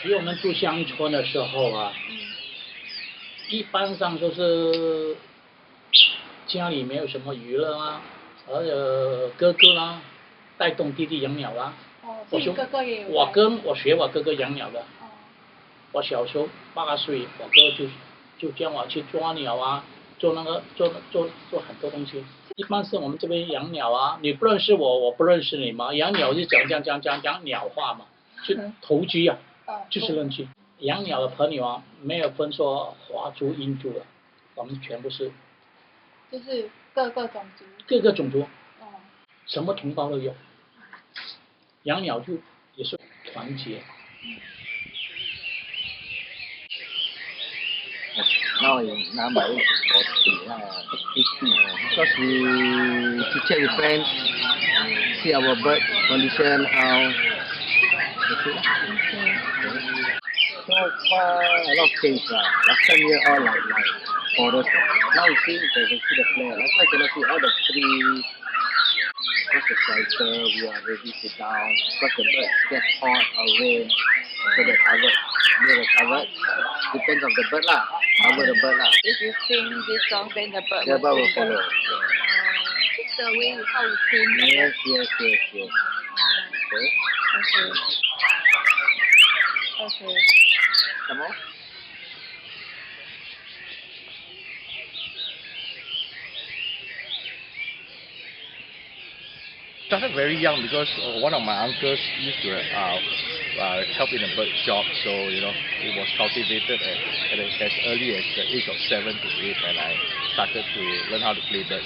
其实我们住乡村的时候啊，一般上都是家里没有什么娱乐啊，而哥哥啦带动弟弟养鸟啦。所以哥哥也有。我学我哥哥养鸟的。我小时候8岁，我哥就叫我去抓鸟啊，做很多东西。一般是我们这边养鸟啊，你不认识我，我不认识你嘛。养鸟就讲鸟话嘛，就投机啊，就是认知。养鸟的朋友啊，没有分说华族、印度的，我们全部是。就是各个种族。各个种族。什么同胞都有。养鸟就也是团结。Now in number 40, 50. Because we to check with friends, see our bird condition, how. So far, a lot of things. Last time we all like forest. Now you see, you can see the flare. Last time I cannot see all the trees. Because the shelter, we are ready to down. Because the birds get hot or rain, so they covered. They covered. Depends on the bird lah. Cover the bird lah. If you sing this song, then the bird will follow. It's the way how you sing. Yes. Okay. Some more? Started very young because one of my uncles used to help in a bird shop, so it was cultivated as early as the age of 7 to 8 when I started to learn how to play birds.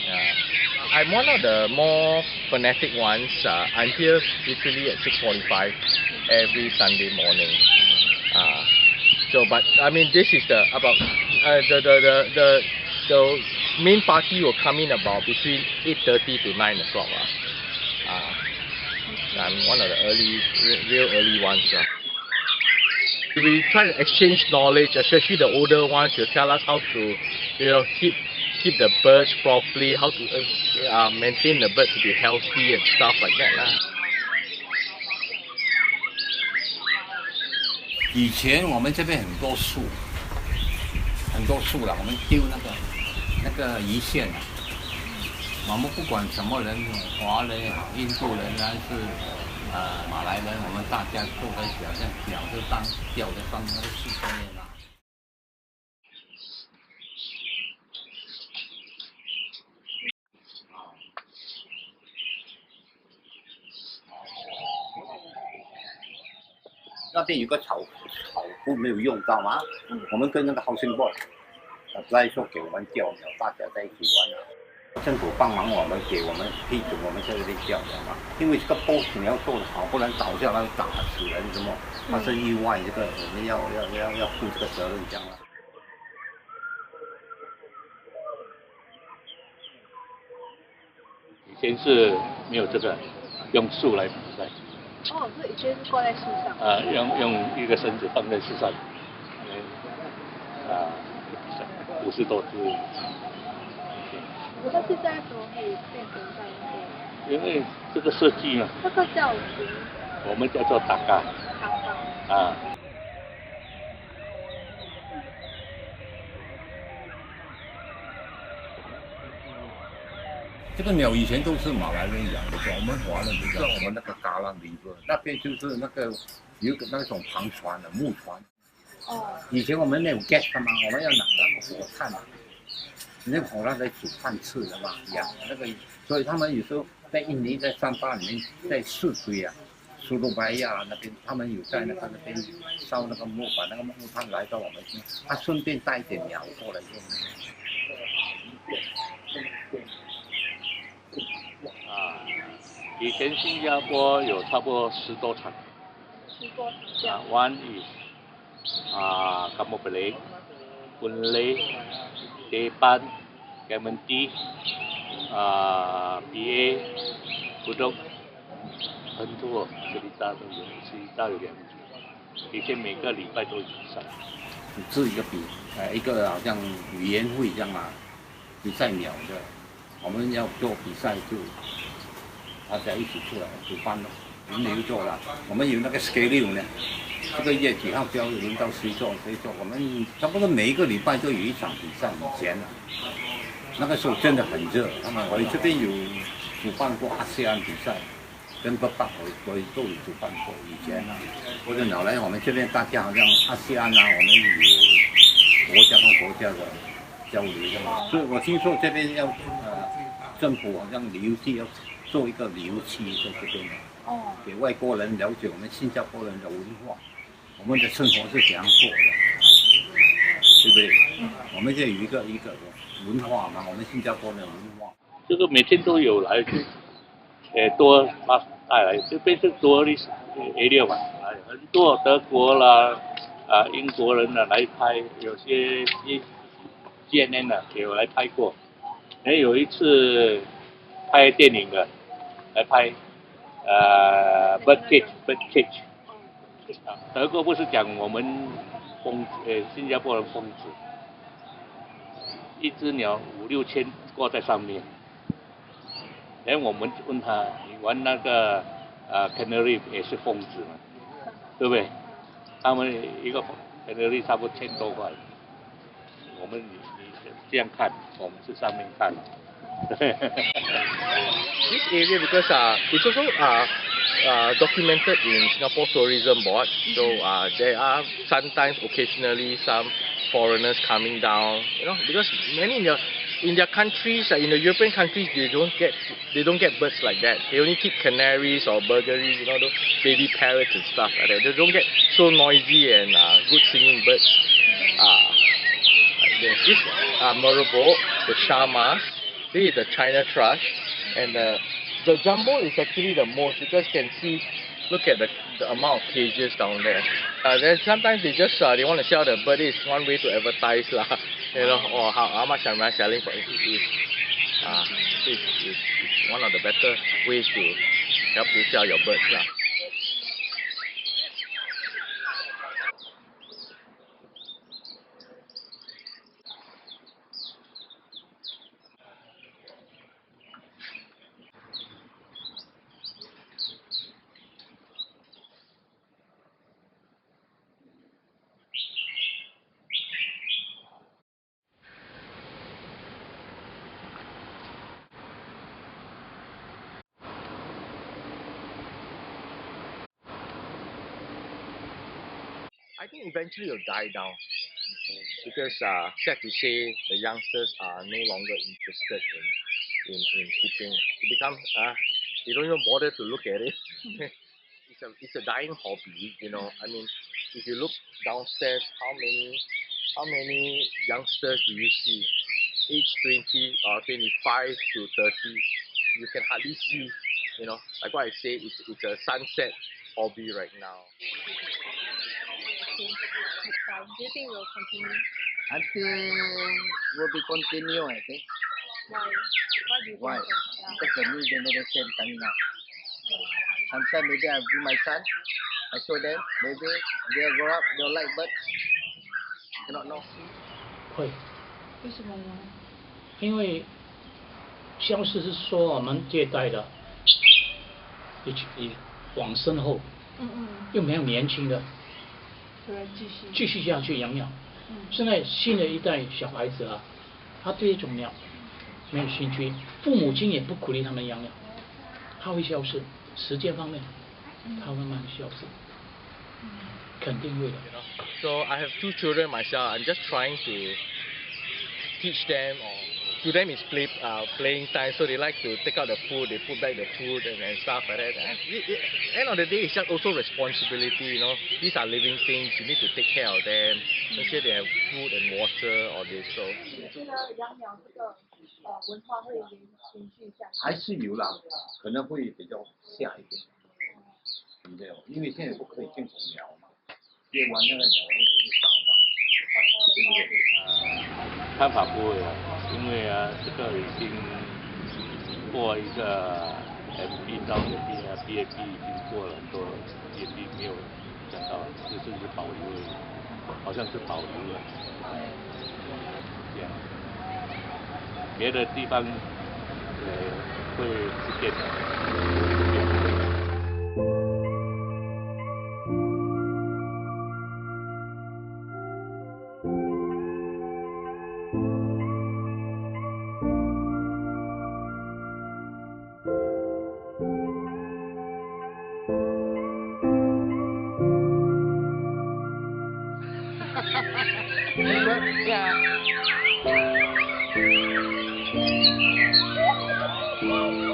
Yeah. I'm one of the more fanatic ones. I'm here literally at 6:45 every Sunday morning. But I mean, this is the main party will come in about between 8:30 to 9 o'clock. I'm one of the real early ones. We try to exchange knowledge, especially the older ones. They'll tell us how to, keep the birds properly, how to maintain the birds to be healthy and stuff like that. 以前我们这边很多树了，我们丢那个鱼线啊，我们不管什么人，华人也好，印度人还是马来人，我们大家都在想象脚就吊在上面那个树上面啊。那边有个草布没有用到吗？我们跟那个 housing board apply 说给我们钓鸟，大家在一起玩啊。政府帮忙我们，给我们批准我们在这里钓鸟嘛。因为这个 post 你要做得好，不然倒下来打死人什么，发生意外，这个我们要负这个责任，这样啊。以前是没有这个，用树来比赛。哦，所以以前是挂在树上。用一个绳子放在树上，50多只。那现在怎么可以变成这样？因为这个设计嘛。这个叫我们叫做塔嘎。这个鸟以前都是马来人养的，我们华人不知道。我们那个嘎浪里边那边就是有那种航船的木船。以前我们没有 gas 的嘛，我们要拿那个火炭啊，那个火炭在煮饭吃的嘛，养那个，所以他们有时候在印尼在山巴里面，在市区啊，苏鲁白亚那边，他们有在那边烧那个木，把那个木炭来到我们这，他顺便带一点鸟过来用。以前新加坡有差不多10多场，多长相。One is kamu beli, punle, depan, Clementi, PA, Pudong， 很多cerita都有，cerita有2组，以前每个礼拜都有比赛。是一个一个好像语言会这样嘛，比赛鸟的，我们要做比赛就大家一起出来主办咯，轮流做了。我们有那个 schedule 呢，这个月几号就要轮到谁做谁做，我们差不多每一个礼拜都有一场比赛。以前啊，那个时候真的很热，我这边有主办过ASEAN比赛。跟北巴我都有主办过，以前啊，或者后来我们这边大家好像ASEAN啊，我们有国家跟国家的交流的嘛，所以我听说这边要政府好像旅游局要做一个旅游区在这边，给外国人了解我们新加坡人的文化，我们的生活是怎样过的，对不对？我们这有一个文化嘛，我们新加坡人的文化，这个每天都有来。多带来，这边是tourist area 嘛，很多德国啦，英国人呢来拍，有些CNN 呢也有来拍过，有一次拍电影的，来拍bird cage， 德国不是讲我们新加坡人疯子，一只鸟5、6千挂在上面。然后我们问他，你玩那个Canary 也是疯子嘛，对不对？他们一个 Canary 差不多1000多块，我们你这样看，我们是上面看。This area because it's also documented in Singapore Tourism Board, so there are sometimes occasionally some foreigners coming down, because many in their countries, in the European countries, they don't get birds like that. They only keep canaries or burglaries, those baby parrots and stuff like that. They don't get so noisy and good singing birds. There's this Merbok, the Shamas. This is the China thrush, and the jumbo is actually the most because you can see. Look at the amount of cages down there. Then sometimes they want to sell the bird. It's one way to advertise lah. Or how much am I selling for it? This is one of the better ways to help you sell your birds lah. I think eventually it'll die down because sad to say the youngsters are no longer interested in keeping. It becomes they don't even bother to look at it. It's a dying hobby, I mean, if you look downstairs, how many youngsters do you see? Age 20 or 25 to 30, you can hardly see. Like what I say, it's a sunset hobby right now. Do you think we'll continue? I think will be continue. I think. Why? Why do you think so? Yeah. Because the new generation coming up. Sometimes maybe I bring my son. I show them. Maybe they'll grow up. They'll like birds. Cannot know. 会，为什么呢？因为消失是说我们这一代的，往身后，又没有年轻的，继续下去养鸟。现在新的一代小孩子啊，他对这种鸟没有兴趣，父母亲也不鼓励他们养鸟，他会消失。时间方面，他会慢慢消失，肯定会的。So I have 2 children myself. I'm just trying to teach them, or to them it's playing time, so they like to take out the food, they put back the food and stuff like that. End of the day, it's just also responsibility. These are living things. You need to take care of them. Make sure they have food and water, all this. So. 你觉得养鸟这个文化会延续下去？还是有啦，可能会比较下一点。题的，因为现在不可以进口鸟嘛，越玩那个鸟越少嘛，对不对？看法不会啊，因为这个已经过一个FB 到BAP 已经过了很多，BAP 没有讲到，就是保留而已，好像是保留了，这样，别的地方会不见的。Yeah.